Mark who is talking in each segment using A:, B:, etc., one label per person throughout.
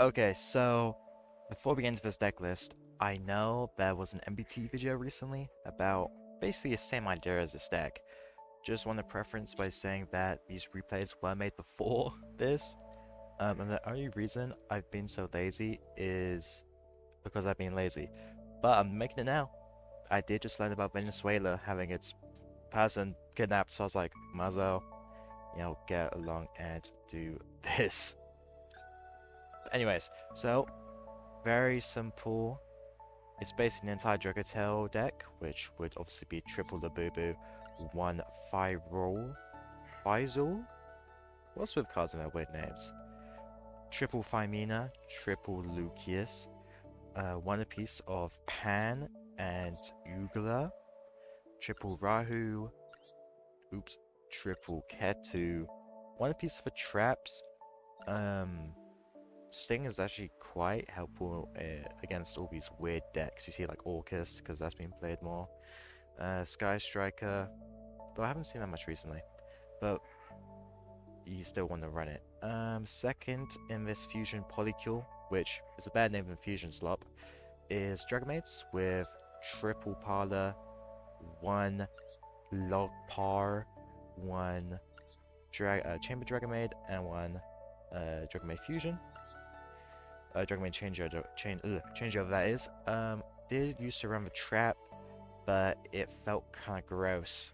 A: Okay, so before we get into this deck list, I know there was an MBT video recently about basically the same idea as this deck. Just want to preference by saying that these replays were made before this, and the only reason I've been so lazy is because I've been lazy. But I'm making it now. I did just learn about Venezuela having its person kidnapped, so I was like, might as well, get along and do this. Anyways, so very simple. It's basically an entire Dracotail deck, which would obviously be triple Labubu, one Fyrol, Fizul? What's with cards in their weird names? Triple Phimena, triple Lucius, one apiece of Pan and Ugla, triple Rahu, triple Ketu, one apiece for traps. Sting is actually quite helpful against all these weird decks. You see like Orcus, because that's been played more. Sky Striker, though I haven't seen that much recently. But you still want to run it. Second in this Fusion Polycule, which is a bad name than Fusion Slop, is Dragonmaids with triple Parlor, one Logpar, one Chamber Dragonmaid, and one Dragonmaid Fusion. Dragonmaid changeover that is. Did used to run the trap, but it felt kind of gross.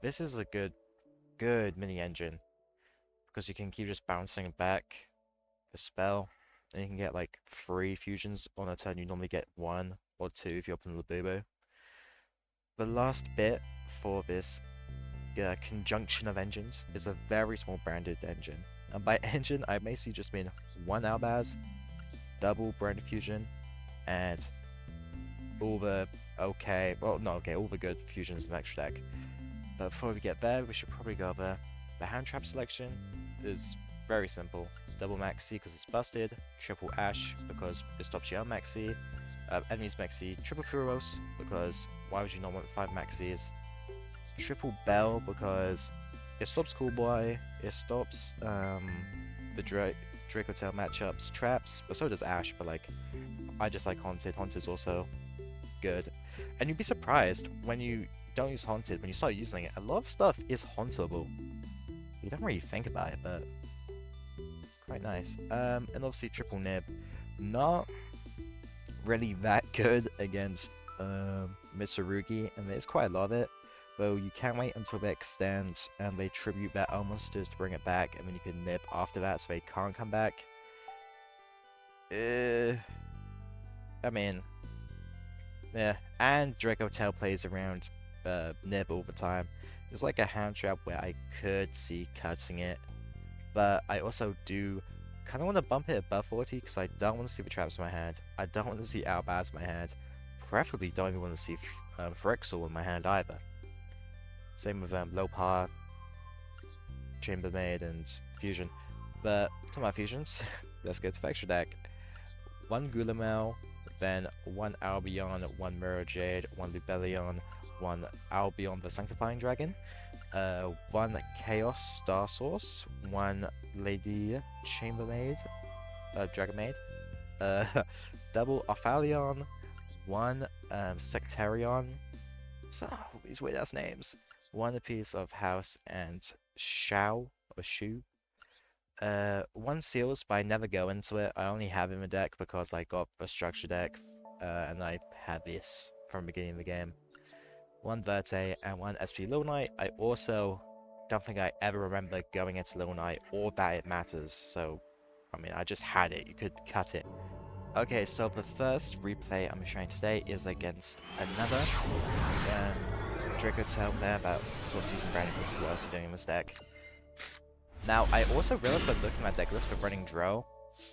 A: This is a good mini engine because you can keep just bouncing back the spell, and you can get like 3 fusions on a turn. You normally get 1 or 2 if you open Labubu. The last bit for this conjunction of engines is a very small branded engine. And by engine, I basically just mean 1 Albaz, double branded fusion, and all the all the good fusions in the extra deck. But before we get there, we should probably go over the hand trap selection. Is very simple. Double Maxi because it's busted, triple Ash because it stops you out Maxi, enemies Maxi, triple Furos because why would you not want 5 Maxis, triple Bell because it stops Cool Boy, it stops the Dracotail matchups, traps, but so does Ash, but like, I just like Haunted. Haunted's also good. And you'd be surprised when you don't use Haunted, when you start using it, a lot of stuff is hauntable. You don't really think about it, but it's quite nice. And obviously triple Nib, not really that good against Mitsurugi, and there's quite a lot of it. Though you can't wait until they extend and they tribute their Elmonsters to bring it back, and then you can nib after that so they can't come back. I mean, yeah. And Dracotail plays around nib all the time. It's like a hand trap where I could see cutting it, but I also do kind of want to bump it above 40 because I don't want to see the traps in my hand. I don't want to see Albaz in my hand. Preferably don't even want to see Phyrexial in my hand either. Same with low power, Chambermaid, and Fusion. But talking about fusions, let's get to the extra deck. 1 Gulamel, then 1 Albion, 1 Mirror Jade, 1 Lubellion, 1 Albion the Sanctifying Dragon, 1 Chaos Star Source, 1 Lady Chambermaid, Dragonmaid, double Ophalion, 1 Sectarion. So, these weird ass names. 1 apiece of House and Shao or Shu. 1 Seals, but I never go into it. I only have it in the deck because I got a structure deck and I had this from the beginning of the game. 1 Verte and 1 SP Little Knight. I also don't think I ever remember going into Little Knight or that it matters. So, I mean, I just had it. You could cut it. Okay, so the first replay I'm showing today is against another Dracotail player, but of course using Branding because what else are you doing in this deck? Now, I also realized by looking at my deck list for running Dro,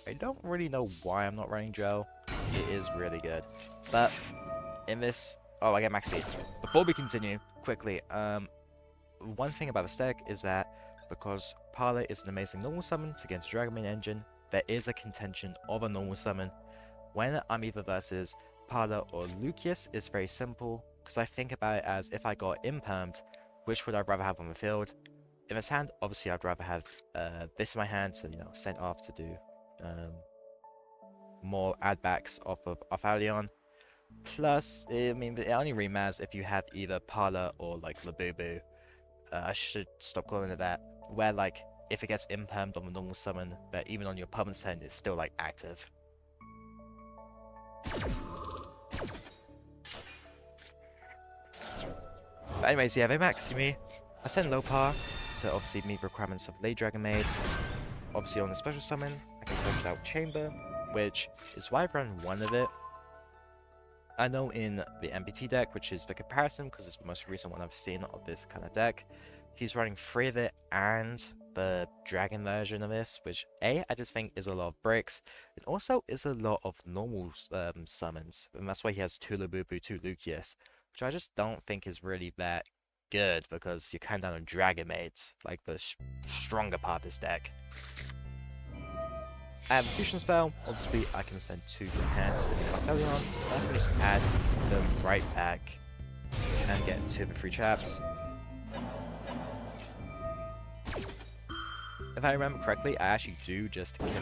A: I don't really know why I'm not running Dro. It is really good. But in this... Oh, I get Maxi. Before we continue, quickly, one thing about this deck is that because Parlor is an amazing normal summon against Dragonmaid engine, there is a contention of a normal summon. When I'm either versus Parlor or Lucius, it's very simple, because I think about it as if I got impermed, which would I rather have on the field? in this hand, obviously I'd rather have this in my hand to, you know, send off to do more add backs off of Allion. Plus, I mean, it only really matters if you have either Parla or like Labubu. I should stop calling it that. Where like if it gets impermed on the normal summon, but even on your opponent's turn, it's still like active. But anyways, yeah, they maxed me. I sent low power to obviously meet requirements of late Dragonmaid. Obviously on the special summon, I can special out Chamber, which is why I've run one of it. I know in the MPT deck, which is the comparison, because it's the most recent one I've seen of this kind of deck, he's running 3 of it and the dragon version of this, which I just think is a lot of bricks. It also is a lot of normal summons, and that's why he has 2 Labubu, 2 Lucius, which I just don't think is really that good, because you're kind of down on Dragonmaids, like the stronger part of this deck. I have a fusion spell. Obviously, I can send 2 different hands in Carpelion. I can just add them right back and get 2 of the 3 traps. If I remember correctly, I actually do just commit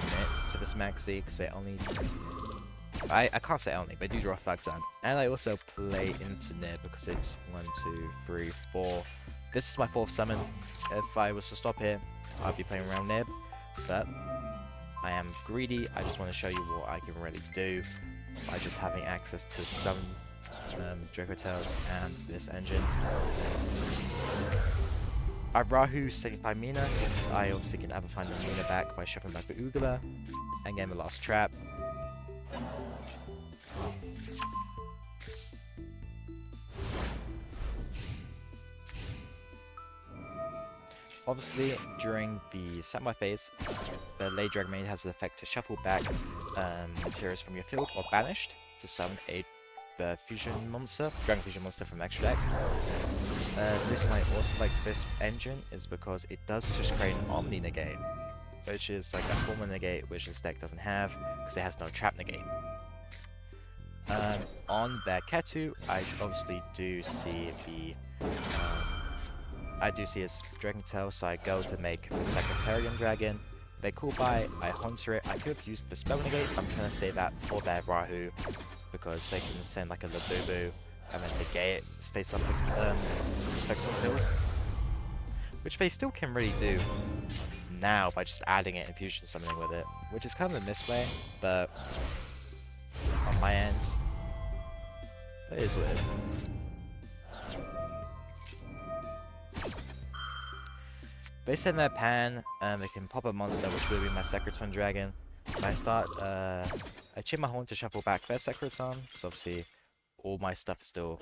A: to this maxi because they only. I can't say only, but I do draw a fuck ton. And I also play into Nib because it's 1, 2, 3, 4. This is my 4th summon. If I was to stop here, I'd be playing around Nib. But I am greedy. I just want to show you what I can really do by just having access to some Dracotails and this engine. I Rahu 75 Mina because I obviously can either find the Mina back by shuffling back the Ugula and getting the last trap. Obviously, during the standby phase, the late Dragonmaid has the effect to shuffle back materials from your field or banished to summon the fusion monster, Dragon Fusion monster from the extra deck. The reason why I also like this engine is because it does just create an Omni negate, which is like a formal negate which this deck doesn't have because it has no trap negate. On their Ketu, I obviously do see the his Dracotail, so I go to make the Secretarian Dragon. They call by, I Haunter it. I could have used the Spell Negate, but I'm trying to save that for their Rahu because they can send like a Labubu and then negate it face up effects on field, which they still can really do now by just adding it and fusion summoning with it, which is kind of a misplay, but on my end, it is what it is. They send their pan, they can pop a monster, which will be my Secreton Dragon. I start, I chain my horn to shuffle back their Secreton, so obviously all my stuff is still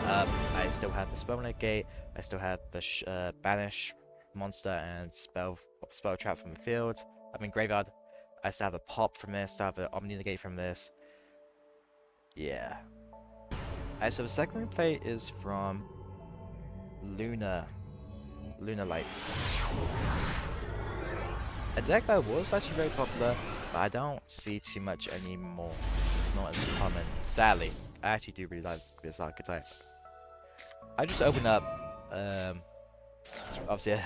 A: up. I still have the Spell Negate, I still have the Banish monster and spell trap from the field. I mean Graveyard. I still have a pop from this, still have an Omni Negate from this. Yeah. Alright, so the second replay is from Lunar Lights. A deck that was actually very popular, but I don't see too much anymore. It's not as common. Sadly, I actually do really like this archetype. I just opened up, obviously,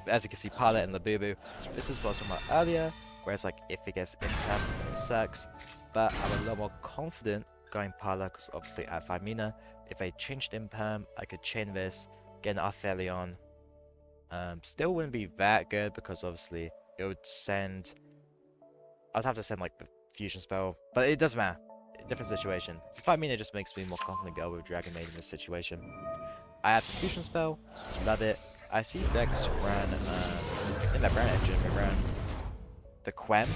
A: as you can see, Pilot and Labubu. This is what I was talking about earlier, whereas like if it gets impacted, it sucks. But I'm a lot more confident going Pilot because obviously at 5 Mina, if I changed Imperm, I could chain this, get an Arthelion. Still wouldn't be that good because obviously it would send. I'd have to send like the fusion spell, but it doesn't matter. Different situation. 5 Mina just makes me more confident go with Dragonmaid in this situation. I have the fusion spell, love it. I see decks run in that brand engine, they run the Quem.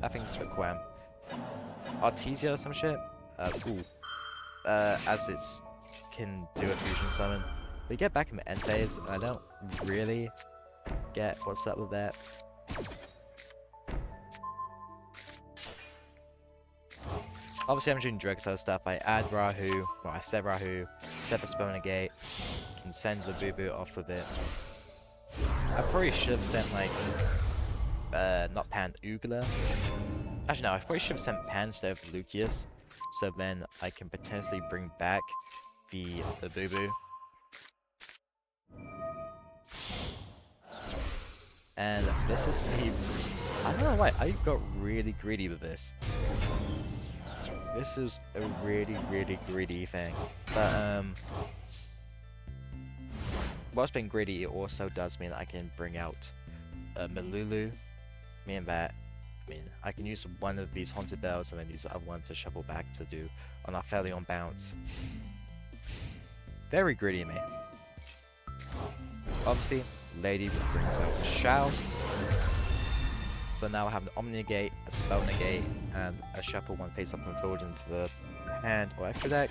A: I think it's the Quem. Artesia or some shit. As it's can do a fusion summon. We get back in the end phase, and I don't really get what's up with that. Obviously, I'm doing Dracotail stuff. I add Rahu, well, I set Rahu, set the Spell Negate, can send Labubu off with it. I probably should have sent, like, not Pan, Ugula. Actually, no, I probably should have sent Pan instead of Lucius, so then I can potentially bring back the Labubu. And this is me. I don't know why, I got really greedy with this. This is a really, really greedy thing. But, whilst being greedy, it also does mean I can bring out Malulu. Meaning that, I can use one of these Haunted Bells and then use the other one to shuffle back to do on our Felion bounce. Very greedy of me. Obviously, Lady brings out a Shao. So now I have an Omni Negate, a Spell Negate, and a shuffle one face up and forward into the hand or extra deck.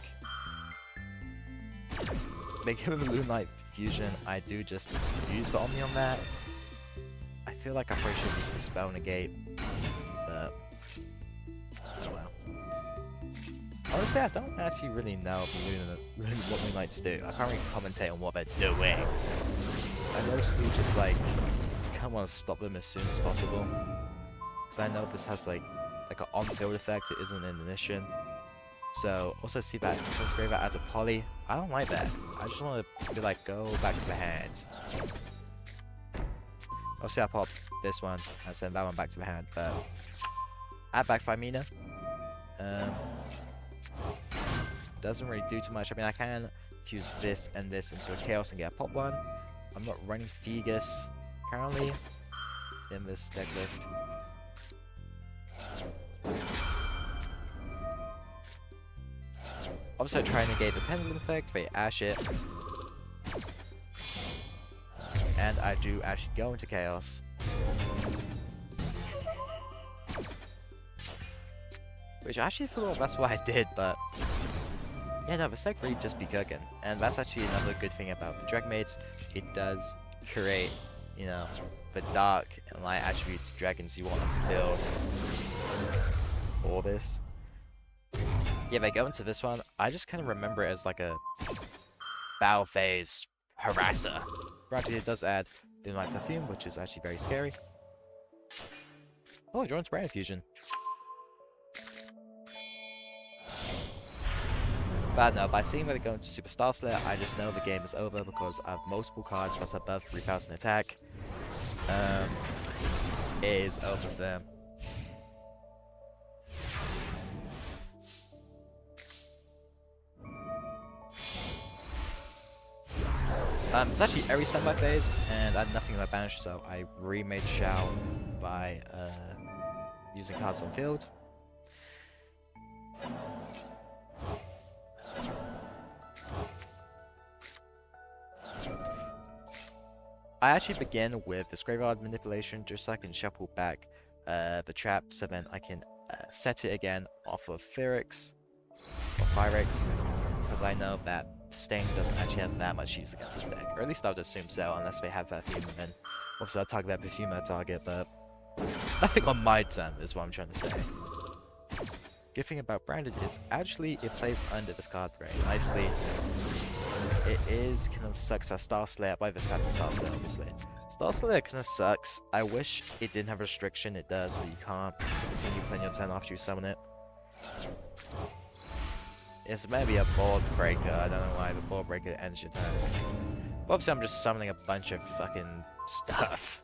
A: Make him a Moonlight fusion. I do just use the Omni on that. I feel like I probably should use the Spell Negate, but oh well. Honestly, I don't actually really know what Moonlights do. I can't really commentate on what they're doing. I mostly just like want to stop them as soon as possible, because I know this has like an on-field effect. It isn't an initiation. So also see that since Graveyard adds a poly, I don't like that. I just want to be like, go back to the hand. Obviously I'll pop this one and send that one back to the hand, but add back 5 mana. Doesn't really do too much. I can fuse this and this into a Chaos and get a pop one. I'm not running Fegus currently in this deck list. Obviously, I try and negate the Pendulum effect, very Ash it. And I do actually go into Chaos. Which I actually thought that's what I did, but yeah, no, the deck really just be cooking. And that's actually another good thing about the Dragonmaids. It does create, you know, the dark and light attributes dragons you want to build. All this. Yeah, they go into this one. I just kind of remember it as like a battle phase harasser. Granted, it does add Moonlight Perfume, which is actually very scary. Oh, Jordan's Brain Fusion. But no, by seeing that they go into Super Star Slayer, I just know the game is over because I have multiple cards plus above 3000 attack. It is over for them. It's actually every standby phase, and I had nothing in my banish, so I remade Shao by using cards on field. I actually begin with this Graveyard Manipulation just so I can shuffle back the trap, so then I can set it again off of Pyrrhix or Pyrex, because I know that Sting doesn't actually have that much use against this deck, or at least I would assume so, unless they have Perfume, and obviously I'll target that Perfume target, but nothing on my turn is what I'm trying to say. Good thing about Branded is actually it plays under this card very nicely. It is kind of sucks for Star Slayer, by this kind of Star Slayer obviously. Star Slayer kind of sucks. I wish it didn't have a restriction, it does, but you can't continue playing your turn after you summon it. It's maybe a board breaker, I don't know why the board breaker ends your turn. But obviously I'm just summoning a bunch of fucking stuff.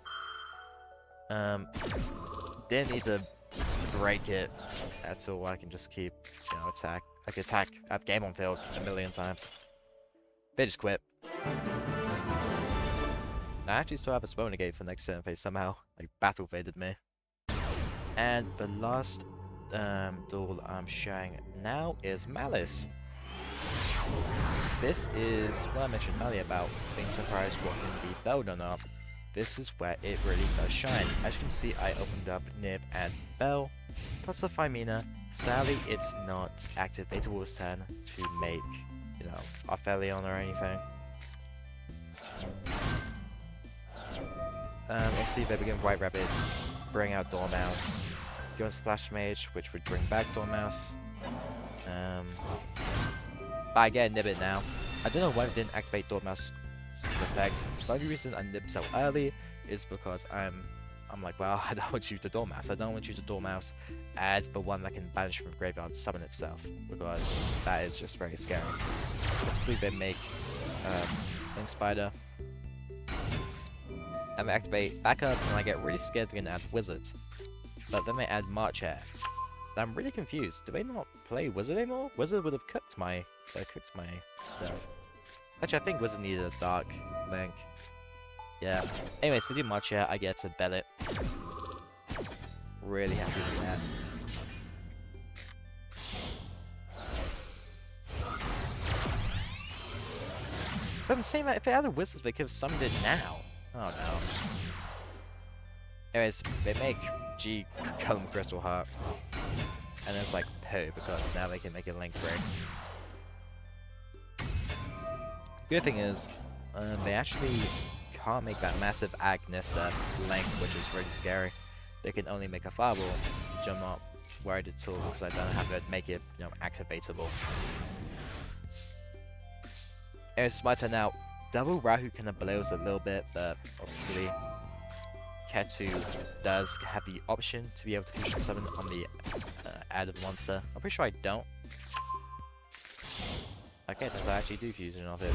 A: Didn't need to break it at all. I can just keep, you know, attack. I can attack, I have game on field a million times. They just quit. I actually still have a Spell Negate for next turn phase somehow. Like, battle faded me. And the last duel I'm showing now is Malice. This is what I mentioned earlier about being surprised what can be built or not. This is where it really does shine. As you can see, I opened up Nib and Bell, plus a 5 mana. Sadly, it's not activatable this turn to make, you know, Aphelion or anything. Obviously, they begin White Rabbit, bring out Dormouse, go on Splash Mage, which would bring back Dormouse. But I get a Nibbit now. I don't know why it didn't activate Dormouse's effect. The only reason I Nib so early is because I'm like, well, I don't want you to Dormouse. I don't want you to Dormouse add the one that can banish from the graveyard summon itself, because that is just very scary. Obviously, they make Link Spider. and they activate backup, and I get really scared they're gonna add Wizards. But then they add March Air. I'm really confused. Do they not play Wizard anymore? Wizard would have cooked my stuff. Actually, I think Wizard needed a Dark Link. Yeah. Anyways, if we do March Air, I get to bet it. Really happy with that. But I'm saying that if they added Wizards, they could have summoned it now. Oh no. Anyways, they make G Column Crystal Heart. And it's like poo, because now they can make a Link break. Good thing is, they actually can't make that massive Agnista Link, which is really scary. They can only make a Fireball, which I'm not worried at all, because I don't have to make it, you know, activatable. Anyways, it's my turn now. Double Rahu kind of blows a little bit, but obviously Ketu does have the option to be able to fusion summon on the added monster. I'm pretty sure I don't. Okay, does I actually do fusion of it?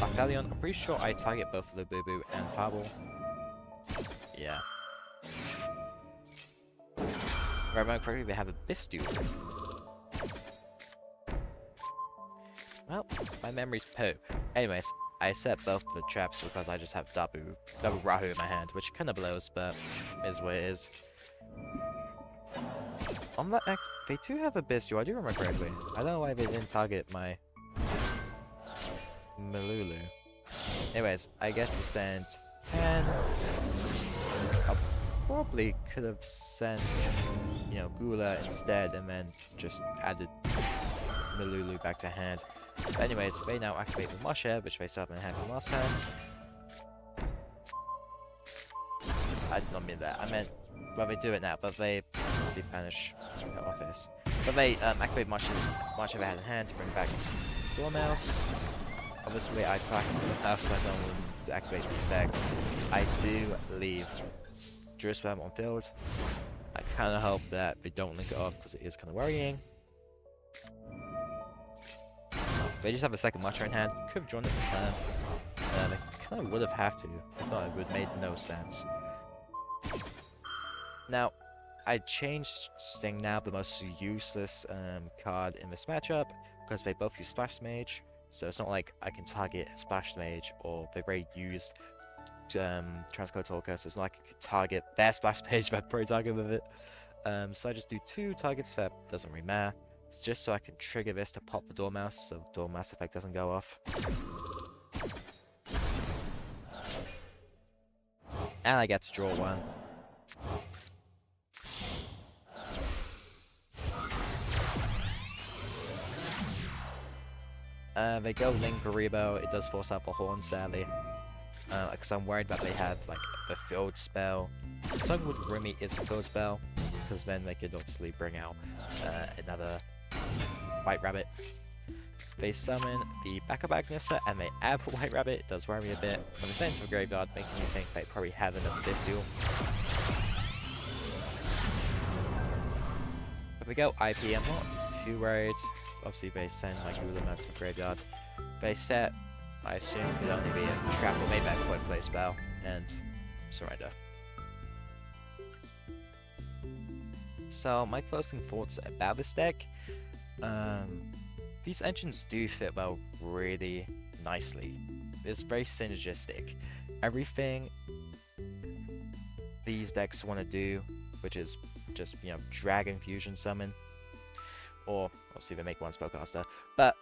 A: Arthalion, I'm pretty sure I target both the Boo Boo and Fireball. Yeah. If I remember correctly, they have a Stardew. Well, my memory's poo. Anyways, I set both the traps because I just have double Rahu in my hand, which kinda blows, but is what it is. On that act, they do have a Stardew, I do remember correctly. I don't know why they didn't target my Malulu. Anyways, I get to send 10. I probably could have sent, you know, Gula instead and then just added Malulu back to hand. But anyways, they now activate the Moshe, which they started in hand from last time. I did not mean that. I meant, well, they do it now, but they obviously banish the office. But they activate Moshe they had in hand to bring back Dormouse. Obviously, I target to the mouse, so I don't want them to activate the effect. I do leave Druspam on field. I kind of hope that they don't link it off because it is kind of worrying. They just have a second Matcha in hand. Could have drawn it for turn. They kind of would have to. If not, it would have made no sense. Now, I changed Sting now, the most useless card in this matchup, because they both use Splash Mage. So it's not like I can target Splash Mage or they've already used Transcode Talker, so it's not like I could target their Splash Mage by pro target with it. So I just do 2 targets, that doesn't really matter. It's just so I can trigger this to pop the Dormouse, so Dormouse effect doesn't go off. And I get to draw 1. They go Link Garibo, it does force up a Horn sadly. Because I'm worried that they have like the field spell. Sunwood Remy is the field spell, because then they could obviously bring out another White Rabbit. They summon the backup Agnista and they add for White Rabbit. It does worry me a bit. When they send it to a graveyard, making me think they probably have enough this duel. If we go IP, I'm not too worried. Obviously, they send like Ulam out to the graveyard. They set, I assume, it would only be a trap or maybe a quick play spell and surrender. So, my closing thoughts about this deck. These engines do fit well really nicely. It's very synergistic. Everything these decks want to do, which is just, you know, Dragon Fusion Summon, or obviously they make one Spellcaster, but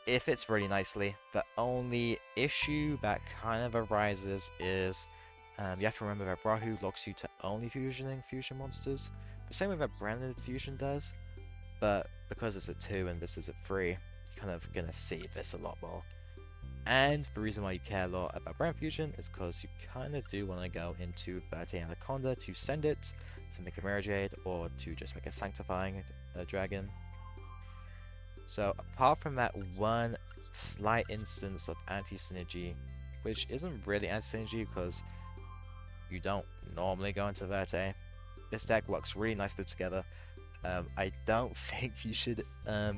A: it fits really nicely. The only issue that kind of arises is you have to remember that Rahu locks you to only fusioning fusion monsters. The same way that Branded Fusion does, but because it's a 2 and this is a 3, you're kind of going to see this a lot more. And the reason why you care a lot about Brand Fusion is because you kind of do want to go into 30 Anaconda to send it, to make a Mirror Jade, or to just make a Sanctifying Dragon. So apart from that one slight instance of anti-synergy, which isn't really anti-synergy because you don't normally go into Verte, this deck works really nicely together. I don't think you should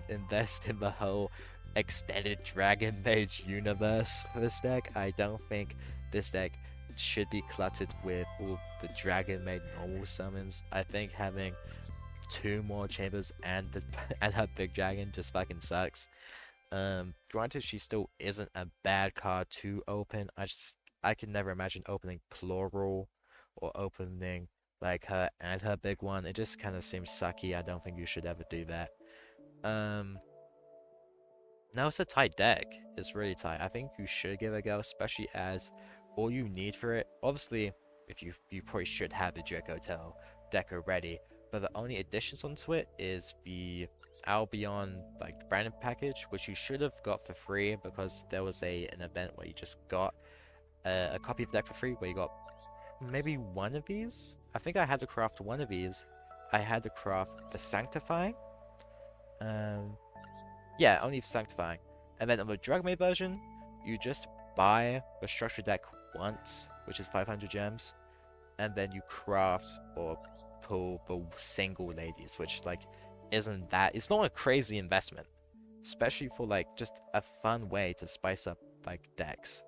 A: invest in the whole extended Dragonmaid universe for this deck. I don't think this deck should be cluttered with all the Dragonmaid normal summons. I think having 2 more chambers and the and her big dragon just fucking sucks. Granted, she still isn't a bad card to open. I can never imagine opening plural or opening like her and her big one. It just kind of seems sucky. I don't think you should ever do that. Now it's a tight deck. It's really tight. I think you should give it a go, especially as all you need for it. Obviously, if you probably should have the Dracotail deck already, but the only additions onto it is the Albion like Brandon package, which you should have got for free because there was an event where you just got a copy of the deck for free, where you got maybe one of these. I think I had to craft one of these. I had to craft the Sanctifying. Yeah, only the Sanctifying. And then on the Dragonmaid version, you just buy the structure deck once, which is 500 gems, and then you craft or pull the single ladies, which like isn't that, it's not a crazy investment, especially for like just a fun way to spice up like decks.